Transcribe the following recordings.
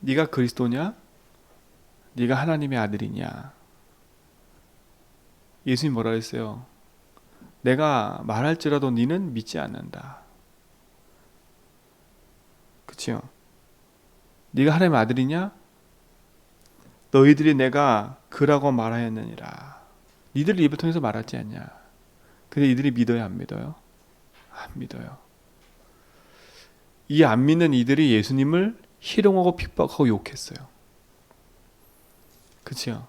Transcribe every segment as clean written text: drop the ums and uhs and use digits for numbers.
네가 그리스도냐? 네가 하나님의 아들이냐? 예수님 뭐라 했어요? 내가 말할지라도 너는 믿지 않는다. 그치요? 네가 하나님의 아들이냐? 너희들이 내가 그라고 말하였느니라. 니들 입을 통해서 말하지 않냐? 근데 이들이 믿어요, 안 믿어요? 안 믿어요. 이 안 믿는 이들이 예수님을 희롱하고 핍박하고 욕했어요. 그치요?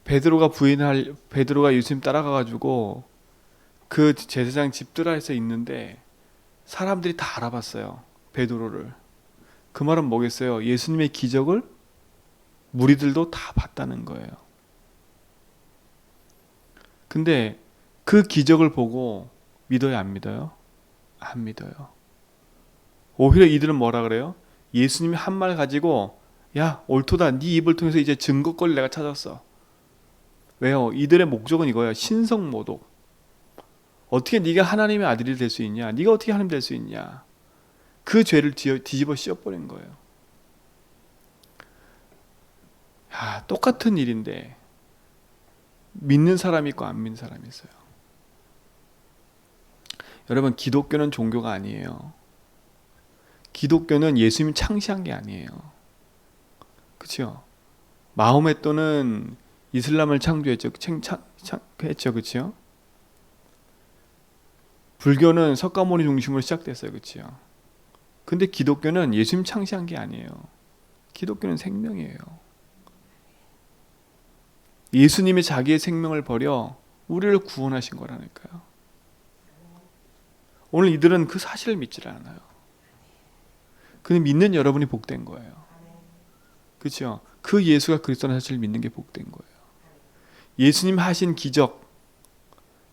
베드로가 예수님 따라가가지고 그 제사장 집들아에서 있는데 사람들이 다 알아봤어요. 베드로를. 그 말은 뭐겠어요? 예수님의 기적을 무리들도 다 봤다는 거예요. 근데 그 기적을 보고 믿어요, 안 믿어요? 안 믿어요. 오히려 이들은 뭐라 그래요? 예수님이 한 말 가지고 야, 옳도다. 네 입을 통해서 이제 증거거리를 내가 찾았어. 왜요? 이들의 목적은 이거예요. 신성모독. 어떻게 네가 하나님의 아들이 될 수 있냐? 네가 어떻게 하나님 될 수 있냐? 그 죄를 뒤집어 씌워버린 거예요. 야, 똑같은 일인데 믿는 사람이 있고 안 믿는 사람이 있어요. 여러분, 기독교는 종교가 아니에요. 기독교는 예수님이 창시한 게 아니에요. 그렇죠? 마호메토는 이슬람을 창조했죠. 했죠. 그렇죠? 불교는 석가모니 중심으로 시작됐어요. 그렇죠? 근데 기독교는 예수님 창시한 게 아니에요. 기독교는 생명이에요. 예수님이 자기의 생명을 버려 우리를 구원하신 거라니까요. 오늘 이들은 그 사실을 믿질 않아요. 근데 믿는 여러분이 복된 거예요. 그렇죠? 그 예수가 그리스도라는 사실을 믿는 게 복된 거예요. 예수님 하신 기적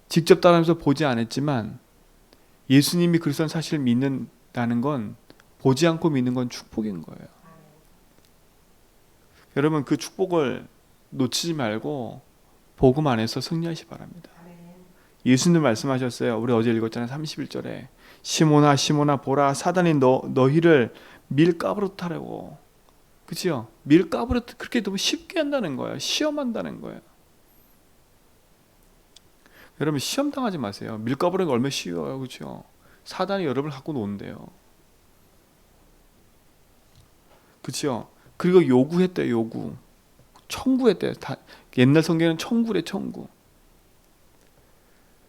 직접 따라하면서 보지 않았지만 예수님이 그리스도라는 사실을 믿는다는 건 보지 않고 믿는 건 축복인 거예요. 여러분, 그 축복을 놓치지 말고 복음 안에서 승리하시 바랍니다. 예수님 말씀하셨어요. 우리 어제 읽었잖아요. 31절에 시몬아 시몬아 보라 사단이 너희를 밀가부로 타려고. 그치요? 밀가부로 그렇게 너무 쉽게 한다는 거예요. 시험한다는 거예요. 여러분, 시험 당하지 마세요. 밀가부로가 얼마나 쉬워요. 그렇죠? 사단이 여러분을 갖고 논대요. 그렇죠? 그리고 요구했대요. 요구. 청구했대요. 옛날 성경에는 청구래. 청구.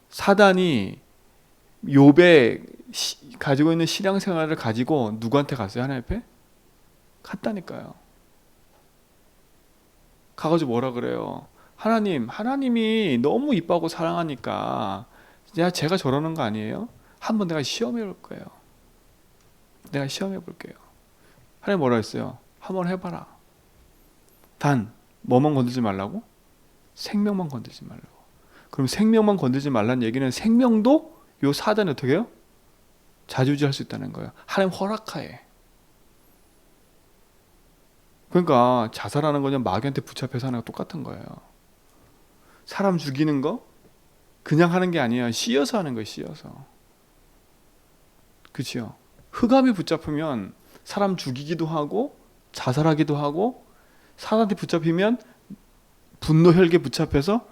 사단이 욥의 가지고 있는 신앙생활을 가지고 누구한테 갔어요? 하나님 앞에? 갔다니까요. 가가지고 뭐라 그래요? 하나님이 너무 이뻐하고 사랑하니까 제가 저러는 거 아니에요? 한번 내가 시험해 볼 거예요. 내가 시험해 볼게요. 하나님 뭐라 했어요? 한번 해봐라. 단 뭐만 건들지 말라고? 생명만 건들지 말라고. 그럼 생명만 건들지 말라는 얘기는 생명도 요 사단이 어떻게 해요? 자주지할 수 있다는 거예요. 하나님 허락하에. 그러니까 자살하는 거냐 마귀한테 붙잡혀서 하는 거 똑같은 거예요. 사람 죽이는 거 그냥 하는 게 아니에요. 씌어서 하는 거예요. 씌어서. 그렇죠? 흑암이 붙잡히면 사람 죽이기도 하고 자살하기도 하고 사단한테 붙잡히면 분노 혈기에 붙잡혀서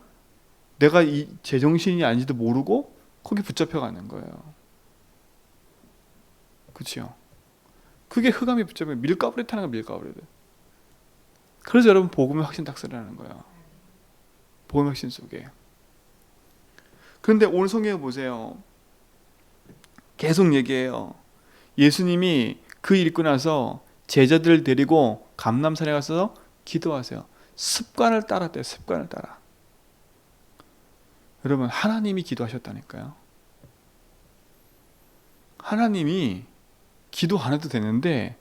내가 이 제정신이 아닌지도 모르고 거기 붙잡혀가는 거예요. 그렇죠? 그게 흑암이 붙잡히면 밀가부리 타는 거예요. 밀가부리. 그래서 여러분 복음의 확신 닥스라는 거예요. 복음의 확신 속에. 그런데 오늘 성경에 보세요. 계속 얘기해요. 예수님이 그 일 있고 나서 제자들을 데리고 감람산에 가서 기도하세요. 습관을 따랐대요. 습관을 따라. 여러분, 하나님이 기도하셨다니까요. 하나님이 기도 안 해도 되는데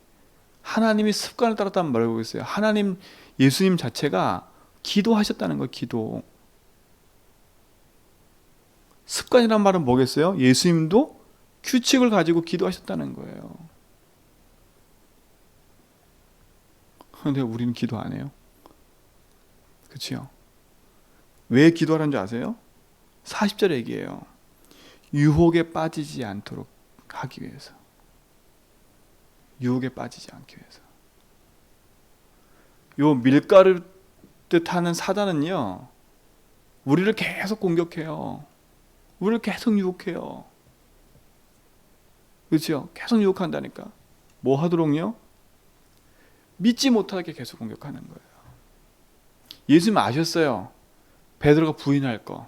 하나님이 습관을 따랐다는 말을 보고 있어요. 예수님 자체가 기도하셨다는 거예요. 기도. 습관이란 말은 뭐겠어요? 예수님도 규칙을 가지고 기도하셨다는 거예요. 그런데 우리는 기도 안 해요. 그렇죠? 왜 기도하라는 줄 아세요? 40절 얘기예요. 유혹에 빠지지 않도록 하기 위해서. 유혹에 빠지지 않기 위해서. 요 밀가루 뜻하는 사단은요, 우리를 계속 공격해요. 우리를 계속 유혹해요. 그렇죠? 계속 유혹한다니까. 뭐 하도록요? 믿지 못하게 계속 공격하는 거예요. 예수님 아셨어요. 베드로가 부인할 거.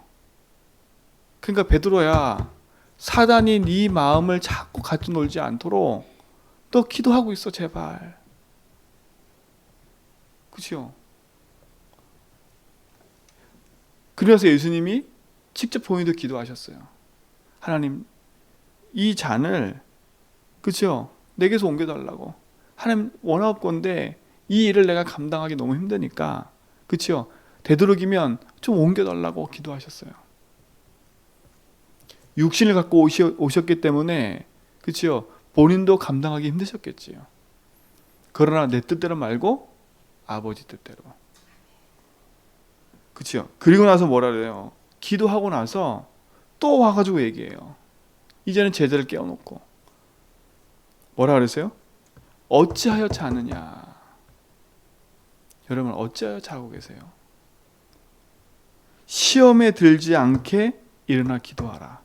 그러니까 베드로야, 사단이 네 마음을 자꾸 갖고 놀지 않도록 너 기도하고 있어, 제발. 그렇죠? 그래서 예수님이 직접 본인도 기도하셨어요. 하나님, 이 잔을, 그렇죠? 내게서 옮겨달라고. 하나님, 원하옵건데 이 일을 내가 감당하기 너무 힘드니까, 그렇죠? 되도록이면 좀 옮겨달라고 기도하셨어요. 육신을 갖고 오셨기 때문에, 그렇죠? 본인도 감당하기 힘드셨겠지요. 그러나 내 뜻대로 말고 아버지 뜻대로. 그렇죠? 그리고 나서 뭐라 그래요? 기도하고 나서 또 와가지고 얘기해요. 이제는 제자를 깨워놓고 뭐라 그랬어요? 어찌하여 자느냐? 여러분, 어찌하여 자고 계세요? 시험에 들지 않게 일어나 기도하라.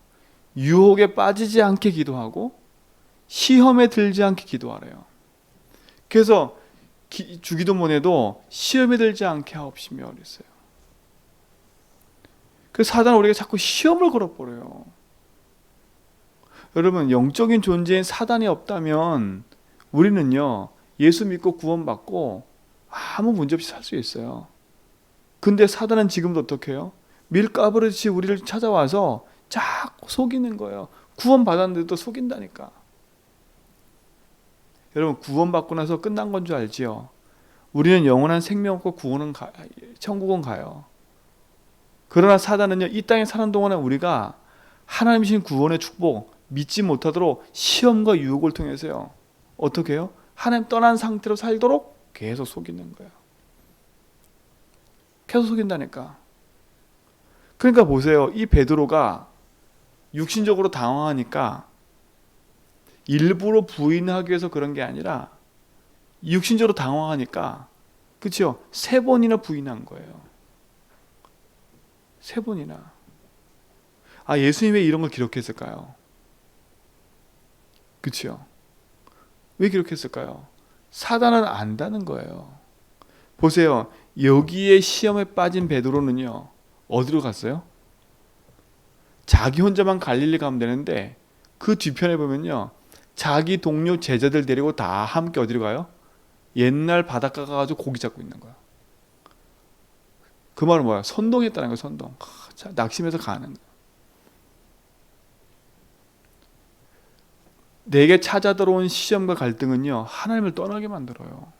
유혹에 빠지지 않게 기도하고 시험에 들지 않게 기도하래요. 그래서 주기도문에도 시험에 들지 않게 하옵시며 그랬어요. 그래서 사단은 우리가 자꾸 시험을 걸어버려요. 여러분, 영적인 존재인 사단이 없다면 우리는요, 예수 믿고 구원받고 아무 문제 없이 살 수 있어요. 근데 사단은 지금도 어떻게 해요? 밀가부르듯이 우리를 찾아와서 자꾸 속이는 거예요. 구원받았는데도 속인다니까. 여러분, 구원받고 나서 끝난 건 줄 알지요? 우리는 영원한 생명 없고 천국은 가요. 그러나 사단은요, 이 땅에 사는 동안에 우리가 하나님 신 구원의 축복 믿지 못하도록 시험과 유혹을 통해서요, 어떻게 해요? 하나님 떠난 상태로 살도록 계속 속이는 거예요. 계속 속인다니까. 그러니까 보세요. 이 베드로가 육신적으로 당황하니까 일부러 부인하기 위해서 그런 게 아니라 육신적으로 당황하니까, 그렇죠? 3번이나 부인한 거예요. 3번이나. 아, 예수님이 왜 이런 걸 기록했을까요? 그렇죠? 왜 기록했을까요? 사단은 안다는 거예요. 보세요. 여기에 시험에 빠진 베드로는요, 어디로 갔어요? 자기 혼자만 갈릴리 가면 되는데 그 뒤편에 보면요, 자기 동료 제자들 데리고 다 함께 어디로 가요? 옛날 바닷가 가가지고 고기 잡고 있는 거야. 그 말은 뭐야? 선동했다는 거야. 선동. 낙심해서 가는 거야. 내게 찾아 들어온 시험과 갈등은요, 하나님을 떠나게 만들어요.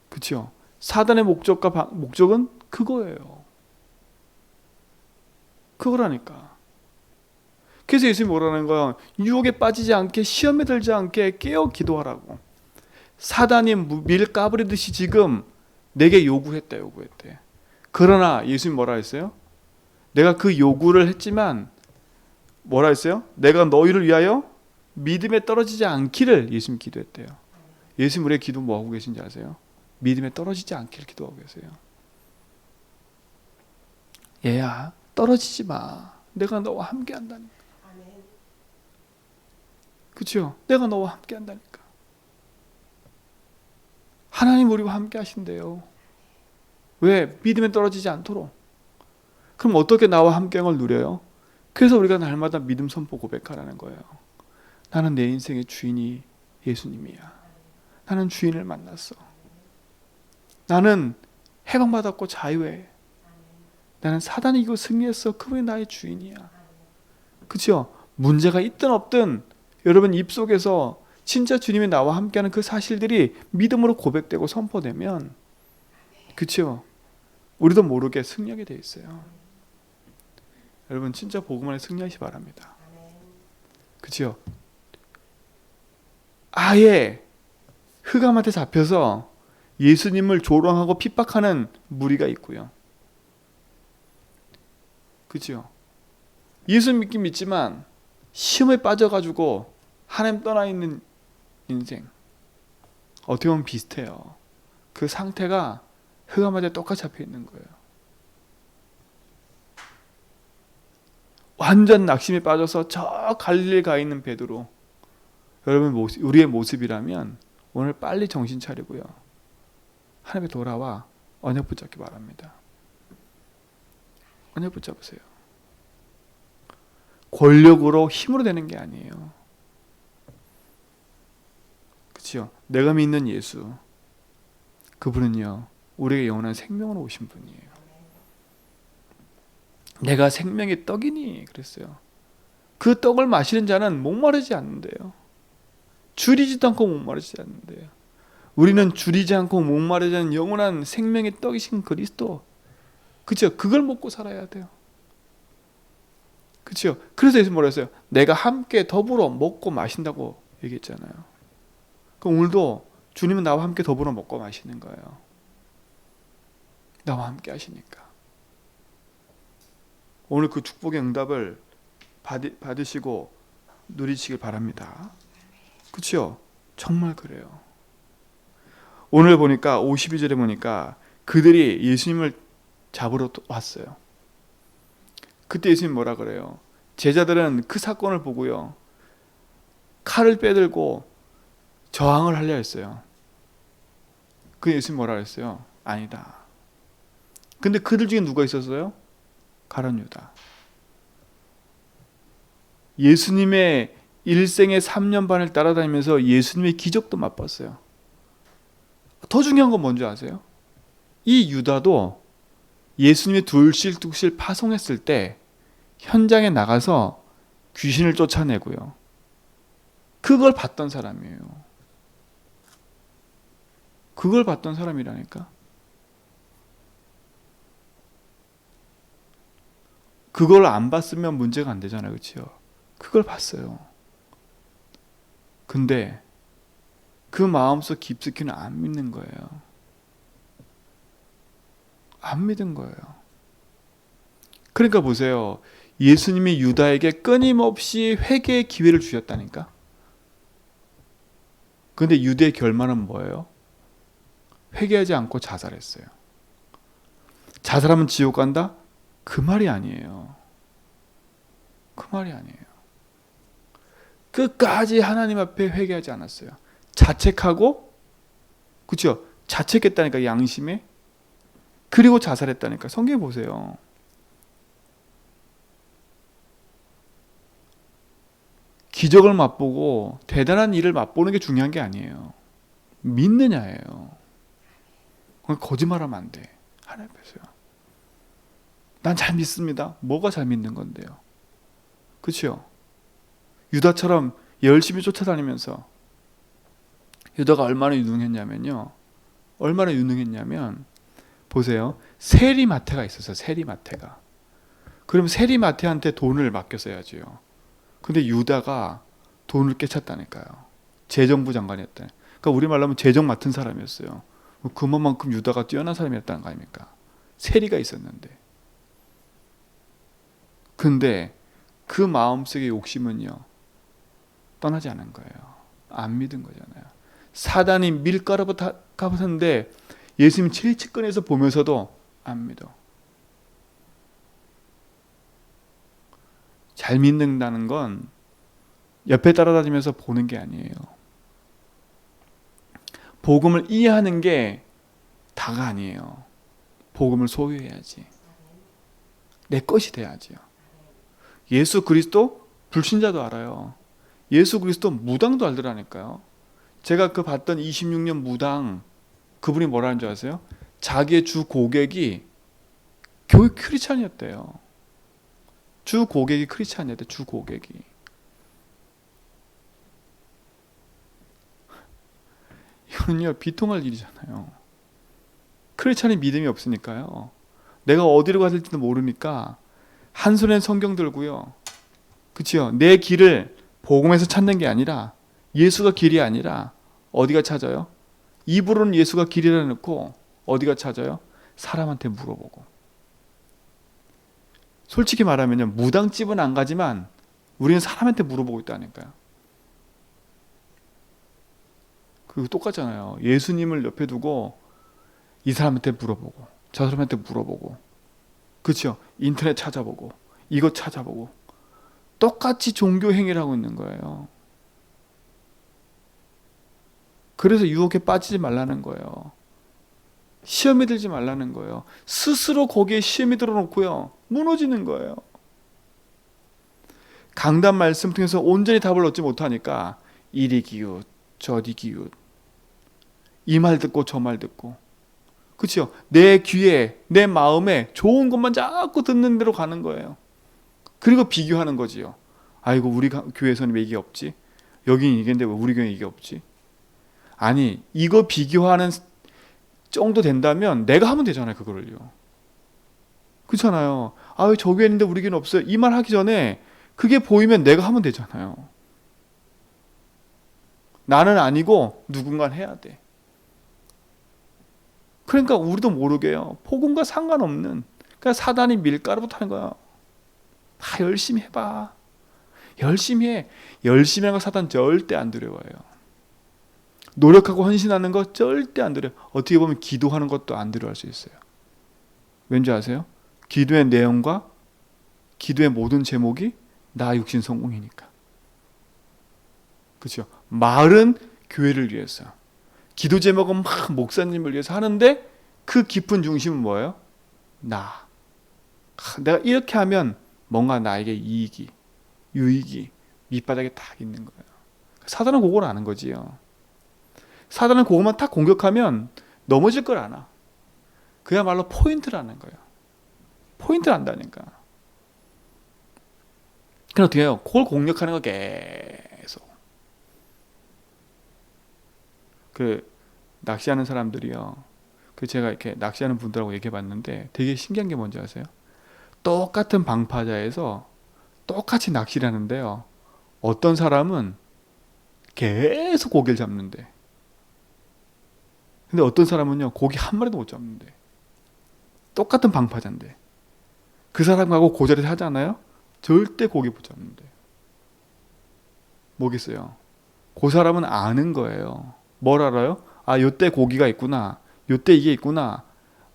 그렇죠? 사단의 목적은 그거예요. 그거라니까. 그래서 예수님이 뭐라는 거예요? 유혹에 빠지지 않게, 시험에 들지 않게 깨어 기도하라고. 사단이 밀 까부리듯이 지금 내게 요구했대. 그러나 예수님이 뭐라 했어요? 내가 그 요구를 했지만 뭐라 했어요? 내가 너희를 위하여 믿음에 떨어지지 않기를 예수님 기도했대요. 예수님 우리의 기도 뭐 하고 계신지 아세요? 믿음에 떨어지지 않기를 기도하고 계세요. 얘야, 떨어지지 마. 내가 너와 함께 한다니까. 그렇죠? 내가 너와 함께 한다니까. 하나님 우리와 함께 하신대요. 왜? 믿음에 떨어지지 않도록. 그럼 어떻게 나와 함께를 누려요? 그래서 우리가 날마다 믿음 선포 고백하라는 거예요. 나는 내 인생의 주인이 예수님이야. 나는 주인을 만났어. 나는 해방받았고 자유해. 나는 사단이 이기고 승리했어. 그분이 나의 주인이야. 그렇죠? 문제가 있든 없든 여러분 입속에서 진짜 주님이 나와 함께하는 그 사실들이 믿음으로 고백되고 선포되면, 그렇죠? 우리도 모르게 승리하게 돼 있어요. 여러분 진짜 복음 안에 승리하시 바랍니다. 그렇죠? 아예 흑암한테 잡혀서 예수님을 조롱하고 핍박하는 무리가 있고요. 그렇죠? 예수 믿긴 믿지만 시험에 빠져가지고 하나님 떠나 있는 인생. 어떻게 보면 비슷해요. 그 상태가 흑암아지에 똑같이 잡혀 있는 거예요. 완전 낙심에 빠져서 저 갈릴리에 가 있는 베드로. 여러분, 우리의 모습이라면 오늘 빨리 정신 차리고요, 하나님께 돌아와 언약 붙잡기 바랍니다. 언약 붙잡으세요. 권력으로 힘으로 되는 게 아니에요. 그렇죠? 내가 믿는 예수, 그분은요 우리에게 영원한 생명으로 오신 분이에요. 내가 생명의 떡이니 그랬어요. 그 떡을 마시는 자는 목마르지 않는데요. 줄이지도 않고 목마르지 않는데요. 우리는 줄이지 않고 목마르지 않는 영원한 생명의 떡이신 그리스도, 그렇죠? 그걸 먹고 살아야 돼요. 그렇죠? 그래서 예수님 뭐라 했어요? 내가 함께 더불어 먹고 마신다고 얘기했잖아요. 그럼 오늘도 주님은 나와 함께 더불어 먹고 마시는 거예요. 나와 함께 하시니까. 오늘 그 축복의 응답을 받으시고 누리시길 바랍니다. 그렇죠? 정말 그래요. 오늘 보니까 52절에 보니까 그들이 예수님을 잡으러 왔어요. 그때 예수님 뭐라 그래요? 제자들은 그 사건을 보고요, 칼을 빼들고 저항을 하려 했어요. 그 예수님 뭐라 그랬어요? 아니다. 근데 그들 중에 누가 있었어요? 가룟 유다. 예수님의 일생의 3년 반을 따라다니면서 예수님의 기적도 맛봤어요. 더 중요한 건 뭔지 아세요? 이 유다도 예수님이 둘씩 파송했을 때 현장에 나가서 귀신을 쫓아내고요, 그걸 봤던 사람이에요. 그걸 봤던 사람이라니까. 그걸 안 봤으면 문제가 안 되잖아요. 그렇죠? 그걸 봤어요. 근데 그 마음속 깊숙이는 안 믿는 거예요. 안 믿은 거예요. 그러니까 보세요. 예수님이 유다에게 끊임없이 회개의 기회를 주셨다니까. 근데 유다의 결말은 뭐예요? 회개하지 않고 자살했어요. 자살하면 지옥 간다? 그 말이 아니에요. 그 말이 아니에요. 끝까지 하나님 앞에 회개하지 않았어요. 자책하고, 그렇죠? 자책했다니까, 양심에. 그리고 자살했다니까. 성경에 보세요. 기적을 맛보고 대단한 일을 맛보는 게 중요한 게 아니에요. 믿느냐예요. 거짓말하면 안 돼. 하나님 앞에서요. 난 잘 믿습니다. 뭐가 잘 믿는 건데요? 그렇죠? 유다처럼 열심히 쫓아다니면서, 유다가 얼마나 유능했냐면 보세요. 세리마태가 있었어요. 세리마태가. 그럼 세리마태한테 돈을 맡겼어야지요. 근데 유다가 돈을 깨쳤다니까요. 재정부 장관이었다. 그러니까 우리말로 하면 재정 맡은 사람이었어요. 그만큼 유다가 뛰어난 사람이었다는 거 아닙니까? 세리가 있었는데. 근데 그 마음속의 욕심은요, 떠나지 않은 거예요. 안 믿은 거잖아요. 사단이 밀가루 가봤는데 예수님 제일 측근에서 보면서도 안 믿어. 잘 믿는다는 건 옆에 따라다니면서 보는 게 아니에요. 복음을 이해하는 게 다가 아니에요. 복음을 소유해야지. 내 것이 돼야지요. 예수 그리스도 불신자도 알아요. 예수 그리스도 무당도 알더라니까요. 제가 그 봤던 26년 무당, 그분이 뭐라는 줄 아세요? 자기의 주 고객이 교회 크리스찬이었대요. 주 고객이 크리스찬이었대. 주 고객이. 이거는요, 비통할 일이잖아요. 크리스찬이 믿음이 없으니까요, 내가 어디로 가야 될지도 모르니까 한 손에 성경 들고요, 그치요? 내 길을 복음에서 찾는 게 아니라, 예수가 길이 아니라 어디가 찾아요? 입으로는 예수가 길이라 놓고 어디가 찾아요? 사람한테 물어보고. 솔직히 말하면요, 무당집은 안 가지만 우리는 사람한테 물어보고 있다니까요. 그거 똑같잖아요. 예수님을 옆에 두고 이 사람한테 물어보고 저 사람한테 물어보고, 그렇죠? 인터넷 찾아보고 이거 찾아보고 똑같이 종교 행위를 하고 있는 거예요. 그래서 유혹에 빠지지 말라는 거예요. 시험에 들지 말라는 거예요. 스스로 거기에 시험에 들어놓고요, 무너지는 거예요. 강단 말씀 통해서 온전히 답을 얻지 못하니까 이리 기웃 저리 기웃, 이 말 듣고 저 말 듣고, 그렇죠? 내 귀에 내 마음에 좋은 것만 자꾸 듣는 대로 가는 거예요. 그리고 비교하는 거지요. 아이고 우리 교회에서는 왜 이게 없지? 여긴 이게인데 왜 우리 교회는 이게 없지? 아니 이거 비교하는 정도 된다면 내가 하면 되잖아요. 그거를요. 그렇잖아요. 아 왜 저 교회 있는데 우리 교회는 없어요? 이 말 하기 전에 그게 보이면 내가 하면 되잖아요. 나는 아니고 누군가 해야 돼. 그러니까 우리도 모르게요, 복음과 상관없는, 그러니까 사단이 밀가루부터 하는 거야. 다 열심히 해봐. 열심히 해. 열심히 하는 거 사단 절대 안 두려워해요. 노력하고 헌신하는 거 절대 안 두려워. 어떻게 보면 기도하는 것도 안 두려워할 수 있어요. 왠지 아세요? 기도의 내용과 기도의 모든 제목이 나 육신 성공이니까. 그렇죠? 말은 교회를 위해서, 기도 제목은 막 목사님을 위해서 하는데 그 깊은 중심은 뭐예요? 나. 내가 이렇게 하면 뭔가 나에게 이익이, 유익이 밑바닥에 딱 있는 거예요. 사단은 그걸 아는 거지요. 사단은 그것만 딱 공격하면 넘어질 걸 아나. 그야말로 포인트를 아는 거예요. 포인트를 안다니까. 그럼 어떻게 해요? 그걸 공략하는 거 계속. 그 낚시하는 사람들이요, 그 제가 이렇게 낚시하는 분들하고 얘기해 봤는데 되게 신기한 게 뭔지 아세요? 똑같은 방파자에서 똑같이 낚시를 하는데요, 어떤 사람은 계속 고기를 잡는데, 근데 어떤 사람은요 고기 한 마리도 못 잡는데. 똑같은 방파자인데 그 사람하고 그 자리에서 하잖아요, 절대 고기 못 잡는데. 뭐겠어요? 그 사람은 아는 거예요. 뭘 알아요? 아 요때 고기가 있구나, 요때 이게 있구나,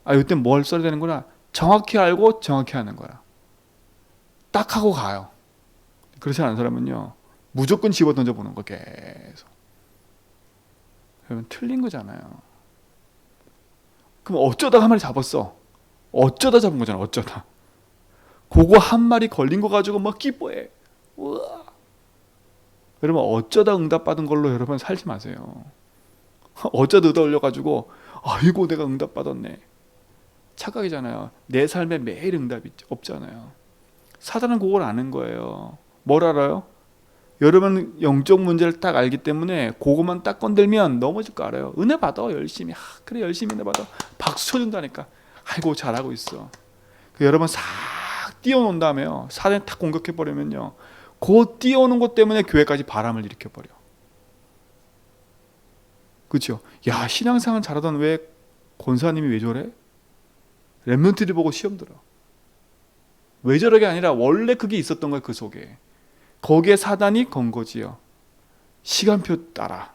아 요때 뭘 써야 되는구나, 정확히 알고 정확히 하는 거야. 딱 하고 가요. 그렇지 않은 사람은요 무조건 집어 던져보는 거 계속. 그러면 틀린 거잖아요. 그럼 어쩌다 한 마리 잡았어. 어쩌다 잡은 거잖아. 어쩌다. 그거 한 마리 걸린 거 가지고 막 기뻐해. 우와. 여러분 어쩌다 응답받은 걸로 여러분 살지 마세요. 어쩌다 얻어 올려가지고 아이고 내가 응답받았네, 착각이잖아요. 내 삶에 매일 응답이 없잖아요. 사단은 그걸 아는 거예요. 뭘 알아요? 여러분 영적 문제를 딱 알기 때문에 그것만 딱 건들면 넘어질 거 알아요. 은혜 받아 열심히. 그래 열심히 은혜 받아. 박수 쳐준다니까. 아이고 잘하고 있어. 여러분 싹 띄워놓은 다음에요, 사단이 탁 공격해버리면요, 그 띄워놓은 것 때문에 교회까지 바람을 일으켜버려. 그렇죠? 야 신앙생활 잘하던 왜 권사님이 왜 저래? 렘넌트들 보고 시험 들어. 왜 저러게 아니라 원래 그게 있었던 거예요. 그 속에. 거기에 사단이 건 거지요. 시간표 따라.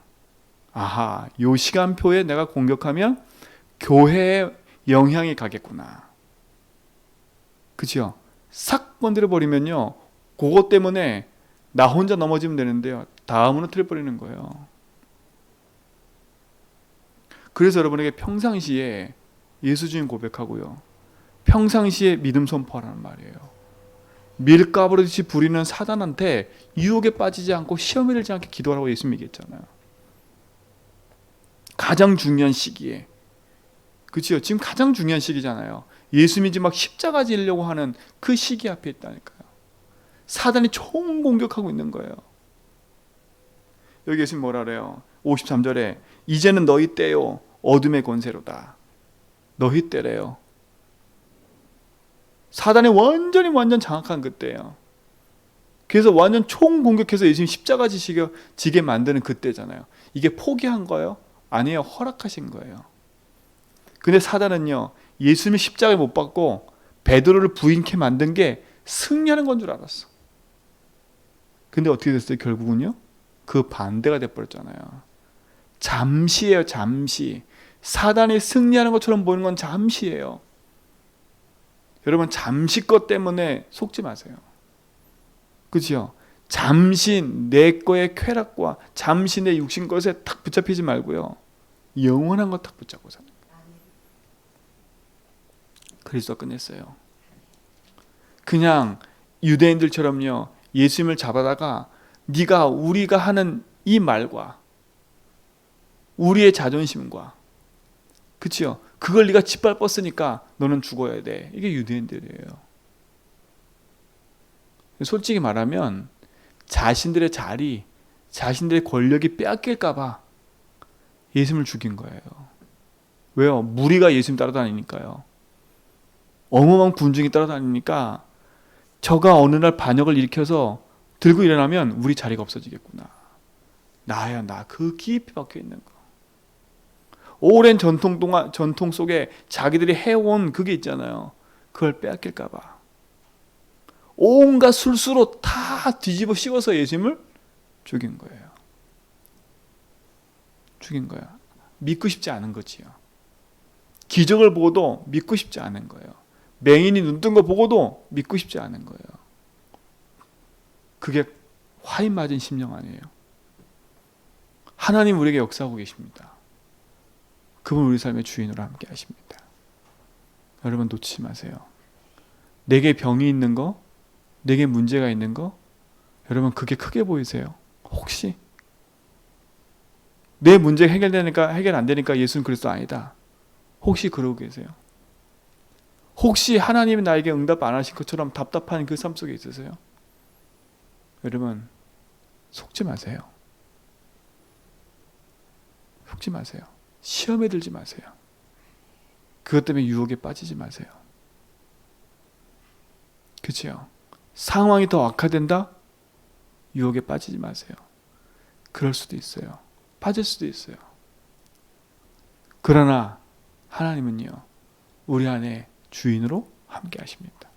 아하, 요 시간표에 내가 공격하면 교회에 영향이 가겠구나. 그죠? 싹 건드려 버리면요, 그것 때문에 나 혼자 넘어지면 되는데요, 다 무너뜨려 버리는 거예요. 그래서 여러분에게 평상시에 예수 주님 고백하고요, 평상시에 믿음 선포하라는 말이에요. 밀가부르듯이 부리는 사단한테 유혹에 빠지지 않고 시험에 들지 않게 기도하라고 예수님이 얘기했잖아요. 가장 중요한 시기에. 그렇죠? 지금 가장 중요한 시기잖아요. 예수님이 막 십자가 지려고 하는 그 시기 앞에 있다니까요. 사단이 총 공격하고 있는 거예요. 여기 예수님 뭐라 그래요? 53절에 이제는 너희 때요 어둠의 권세로다. 너희 때래요. 사단이 완전 장악한 그때예요. 그래서 완전 총 공격해서 예수님 십자가 지게 만드는 그때잖아요. 이게 포기한 거예요? 아니에요. 허락하신 거예요. 근데 사단은요, 예수님이 십자가에 못 박고 베드로를 부인케 만든 게 승리하는 건 줄 알았어. 근데 어떻게 됐어요? 결국은요, 그 반대가 돼버렸잖아요. 잠시예요, 잠시. 사단이 승리하는 것처럼 보이는 건 잠시예요. 여러분, 잠시 것 때문에 속지 마세요. 그렇죠? 잠시 내 거의 쾌락과 잠시 내 육신 것에 탁 붙잡히지 말고요. 영원한 것 탁 붙잡고 사는 거예요. 그리스도 끝냈어요. 그냥 유대인들처럼요, 예수님을 잡아다가 네가 우리가 하는 이 말과 우리의 자존심과, 그치요? 그걸 네가 짓밟았으니까 너는 죽어야 돼. 이게 유대인들이에요. 솔직히 말하면 자신들의 자리, 자신들의 권력이 빼앗길까봐 예수님을 죽인 거예요. 왜요? 무리가 예수님 따라다니니까요. 어마어마한 군중이 따라다니니까 저가 어느 날 반역을 일으켜서 들고 일어나면 우리 자리가 없어지겠구나. 나야 나 그 깊이 박혀 있는 거. 오랜 전통 속에 자기들이 해온 그게 있잖아요. 그걸 빼앗길까봐 온갖 술수로 다 뒤집어 씌워서 예수님을 죽인 거예요. 죽인 거예요. 믿고 싶지 않은 거지요. 기적을 보고도 믿고 싶지 않은 거예요. 맹인이 눈 뜬 거 보고도 믿고 싶지 않은 거예요. 그게 화인 맞은 심령 아니에요. 하나님 우리에게 역사하고 계십니다. 그분 우리 삶의 주인으로 함께 하십니다. 여러분 놓치지 마세요. 내게 병이 있는 거, 내게 문제가 있는 거, 여러분 그게 크게 보이세요? 혹시 내 문제가 해결 안 되니까 예수는 그리스도 아니다. 혹시 그러고 계세요? 혹시 하나님이 나에게 응답 안 하신 것처럼 답답한 그 삶 속에 있으세요? 여러분 속지 마세요. 속지 마세요. 시험에 들지 마세요. 그것 때문에 유혹에 빠지지 마세요. 그렇죠? 상황이 더 악화된다? 유혹에 빠지지 마세요. 그럴 수도 있어요. 빠질 수도 있어요. 그러나 하나님은요, 우리 안에 주인으로 함께 하십니다.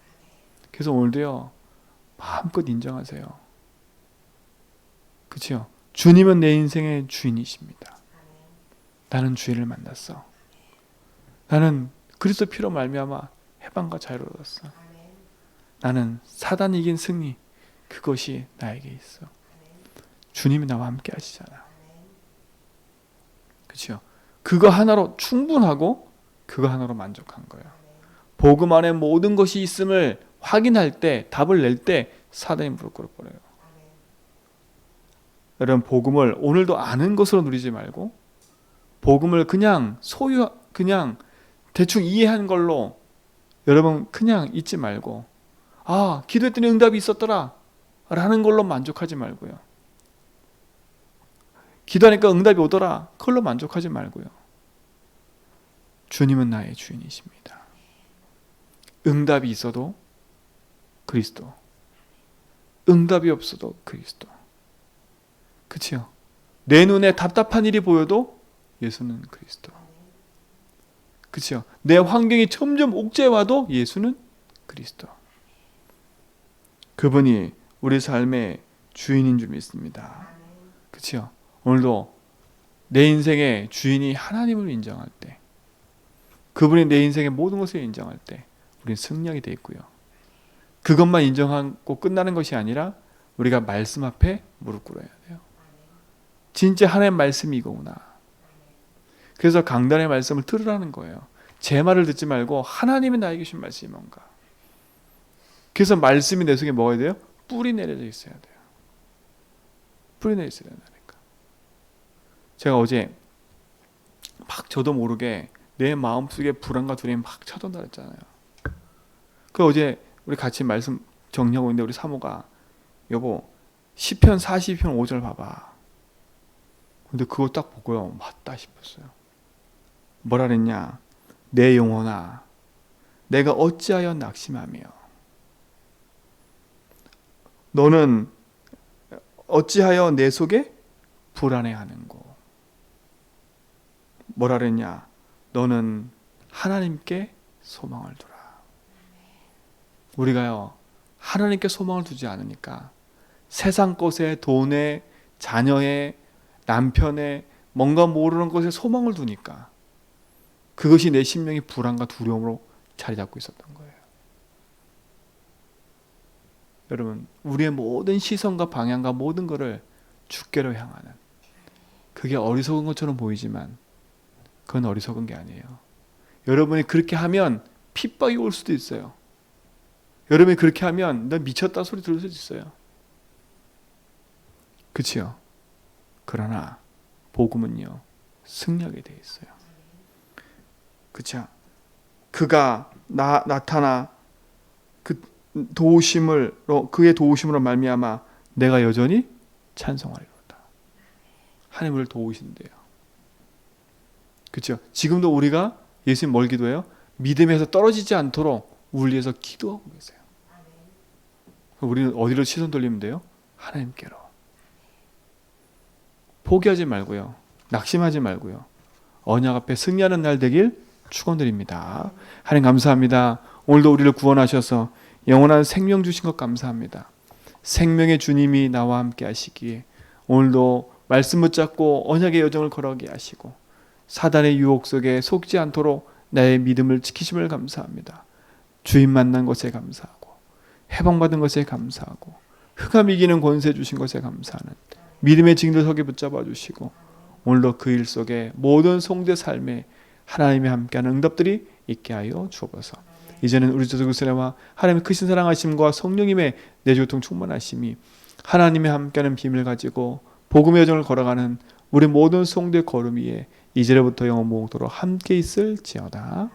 그래서 오늘도요, 마음껏 인정하세요. 그렇죠? 주님은 내 인생의 주인이십니다. 나는 주인을 만났어. 나는 그리스도 피로 말미암아 해방과 자유를 얻었어. 나는 사단 이긴 승리, 그것이 나에게 있어. 주님이 나와 함께 하시잖아. 그렇죠? 그거 하나로 충분하고 그거 하나로 만족한 거예요. 복음 안에 모든 것이 있음을 확인할 때, 답을 낼 때 사단이 무릎 꿇어버려요. 여러분 복음을 오늘도 아는 것으로 누리지 말고 복음을 그냥 그냥 대충 이해한 걸로 여러분 그냥 잊지 말고, 아 기도했더니 응답이 있었더라 라는 걸로 만족하지 말고요. 기도하니까 응답이 오더라 그걸로 만족하지 말고요. 주님은 나의 주인이십니다. 응답이 있어도 그리스도, 응답이 없어도 그리스도. 그치요? 내 눈에 답답한 일이 보여도 예수는 그리스도. 그치요? 내 환경이 점점 옥죄와도 예수는 그리스도. 그분이 우리 삶의 주인인 줄 믿습니다. 그치요? 오늘도 내 인생의 주인이 하나님을 인정할 때, 그분이 내 인생의 모든 것을 인정할 때 우리는 승리하게 돼 있고요. 그것만 인정하고 끝나는 것이 아니라 우리가 말씀 앞에 무릎 꿇어야 돼요. 진짜 하나님의 말씀이 이거구나. 그래서 강단의 말씀을 들으라는 거예요. 제 말을 듣지 말고 하나님이 나에게 주신 말씀이 뭔가. 그래서 말씀이 내 속에 뭐가 돼요? 뿌리 내려져 있어야 돼요. 뿌리 내려 있어야 된다니까. 제가 어제 막 저도 모르게 내 마음속에 불안과 두려움이 막 쳐돈다 그랬잖아요. 그 어제 우리 같이 말씀 정리하고 있는데 우리 사모가 여보 시편 42편 5절 봐봐. 근데 그거 딱 보고요 맞다 싶었어요. 뭐라 그랬냐? 내 영혼아 내가 어찌하여 낙심하며 너는 어찌하여 내 속에 불안해하는고. 뭐라 그랬냐? 너는 하나님께 소망을 두라. 우리가요 하나님께 소망을 두지 않으니까 세상 것에, 돈에, 자녀에, 남편에, 뭔가 모르는 것에 소망을 두니까 그것이 내 심령의 불안과 두려움으로 자리 잡고 있었던 거예요. 여러분, 우리의 모든 시선과 방향과 모든 것을 주께로 향하는, 그게 어리석은 것처럼 보이지만 그건 어리석은 게 아니에요. 여러분이 그렇게 하면 핍박이 올 수도 있어요. 여러분이 그렇게 하면 너 미쳤다 소리 들을 수도 있어요. 그치요? 그러나 복음은요, 승리하게 돼 있어요. 그쵸? 그가 나타나 그 도우심으로, 그의 도우심으로 말미암아 내가 여전히 찬송하리로다. 하나님을 도우신대요. 그렇죠? 지금도 우리가 예수님 뭘 기도해요? 믿음에서 떨어지지 않도록 우리 위해서 기도하고 계세요. 우리는 어디로 시선 돌리면 돼요? 하나님께로. 포기하지 말고요, 낙심하지 말고요, 언약 앞에 승리하는 날 되길 축원드립니다. 하나님 감사합니다. 오늘도 우리를 구원하셔서 영원한 생명 주신 것 감사합니다. 생명의 주님이 나와 함께 하시기에 오늘도 말씀 붙잡고 언약의 여정을 걸어가게 하시고 사단의 유혹 속에 속지 않도록 나의 믿음을 지키심을 감사합니다. 주인 만난 것에 감사하고 해방받은 것에 감사하고 흑암 이기는 권세 주신 것에 감사하는 믿음의 징조석에 붙잡아 주시고 오늘도 그 일 속에 모든 성도의 삶에 하나님이 함께하는 응답들이 있게 하여 주옵소서. 이제는 우리 주 그리스도와 하나님의 크신 사랑하심과 성령님의 내주통 충만하심이 하나님의 함께하는 비밀을 가지고 복음의 여정을 걸어가는 우리 모든 성도의 걸음 위에 이제로부터 영원 무궁토록 함께 있을지어다.